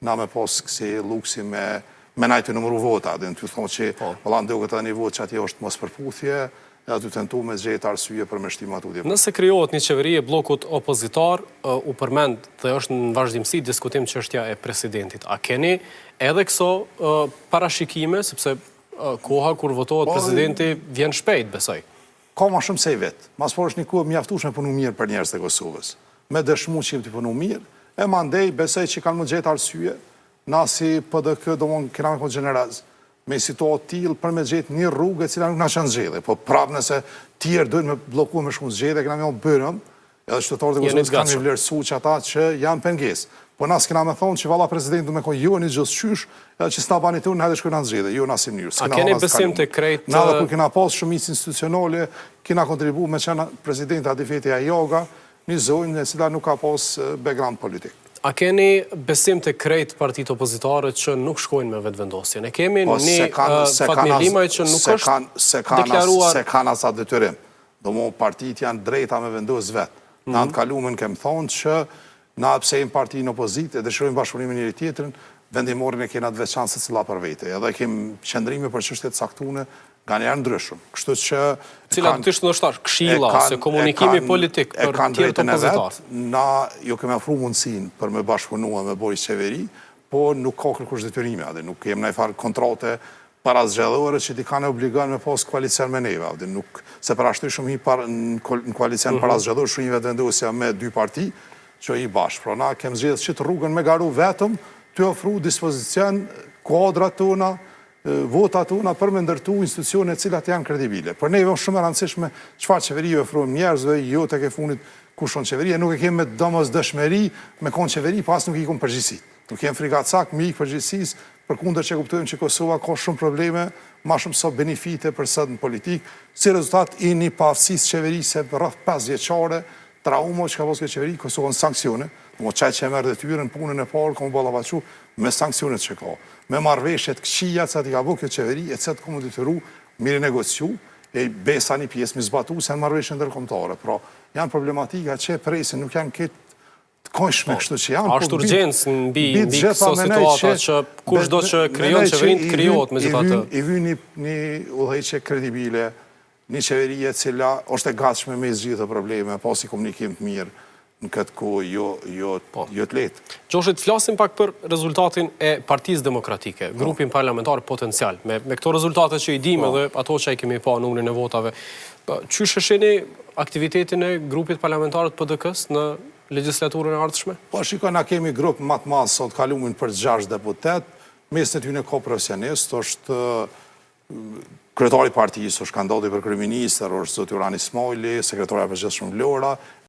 na me pos kësi luksi me najtë nëmëru vota, dhe në të thonë që valla ndohë këta një votë që atje është mos përputhje, dhe të tentu me gjetë arsye për me shtimat utje. Nëse krijohet një qeveri e blokut opozitar, u përmend dhe është në vazhdimësi diskutim çështja e presidentit. A keni edhe këso parashikime, sepse koha kur votohet presidenti vjen shpejt, besoj? Ka ma shumë se i vetë. Mas por është një kohë mjaftueshme punu mirë për njerëz të Kosovës. Me dëshmu që të punu mirë, e mandej besoj që kanë më gjetë arsye, na si PDK do mund kena me konë generaz, me situatë tilë për me gjetë një rrugë e cila nuk na qënë zgjede, po prapë nëse tjerë dojnë me bloku me shkunë zgjede, kena me o bërëm, edhe qytetarët e Kosovës kanë me vlerësu që ata që janë pengesë. Po nas kena me thonë që valla presidentu me konë jo një gjithë qysh, edhe që s'ta bani të unë, hajde shkojnë në zgjede, jo në asim njërë. A keni besim të krejt... Na dhe kur kena pas shumicë institucionale, kena kontribu me qenë presidenta Adifeti Ajoga, një zonjë e cila nuk ka pas background politik. A keni besim të krejt partit opozitare që nuk shkojnë me vetëvendosjen? E kemi një Fatmir Limaj që nuk është deklaruar... Se kanë asat detyrim. Do mo partit janë drejta me vendos vetë. Në antë kalumen kemë thonë që na psejmë parti në opozit e dëshirojmë bashkëpunimin njëri tjetrin, vendimorin e kena të veçanë se cila për vete. Edhe kemë qëndrime për çështjet saktune nga njerë ndryshëm. Kështu që... Cilat të ishtë nështar, këshilla, se komunikimi politik për tjerë të opozitar. Na jo kemi afru mundësin për me bashkëpunua me bojë qeveri, po nuk ka kërkush detyrime, adhe nuk kemë në i farë kontrate para zgjedhore që ti kanë obligan me pas koalicion me neve, adhe nuk... Se për ashtu shumë në koalicion para zgjedhore, shumë i vetëvendosja me dy parti, që i bashkë. Pra na kemë zgjedhë që të rrugën me garu vetëm, të ofru dispozicion, kuadrat tona, votat tona për me ndërtu institucione cilat janë kredibile. Për neve është shumë e rëndësishme çfarë qeveri ju ofrojmë njerëzve, jo tek e funit kushon qeveria, nuk e kemë me domosdoshmëri me konë qeveri, pas nuk i kom përgjegjësi. Nuk kemë frikacak, me ikë përgjegjësisë, përkundër që kuptojmë që Kosova ka shumë probleme, ma shumë so benefite për sot në politikë, si rezultat i një paaftësisë qeverisë rreth 5 vjeçare, trauma që ka pas kjo qeveri, Kosova në sanksione, mo qaj që e merë detyrën punën e parë, ka më ballavaçu me sanksionet që ka. Me marrëveshjet këqija që ati ka bu kjo qeveri, e që të komu detyru, mire negociu, e besa një pjesë mi zbatu, se në marrëveshje ndërkombëtare. Pra, janë problematika që e presin, nuk janë këtë të konshme kështu që janë. Ashtë urgjencë në bi këso situata që kush do që kryon qeverin të kryot me gjithatë. I vy një udhëheqje kredibile, një qeverie cila është e gatshme me zgjidhë probleme, pasi komunikim të mirë, në këtë kohë jo të letë. Gjoshit, flasim pak për rezultatin e Partisë Demokratike, grupin parlamentar potencial. Me këto rezultate që i dim edhe ato që i kemi pa numrin e votave, qysh e shihni aktivitetin e grupit parlamentar të PDK-s në legjislaturën e ardhshme? Po, shiko, na kemi grup më të madh sot, kalumin për 6 deputet, mes në tyne ka profesionist, është kryetari i partisë, është kandidati për kryeministër, është zoti Urani Ismaili, sekretari i përgjithshëm Vlora,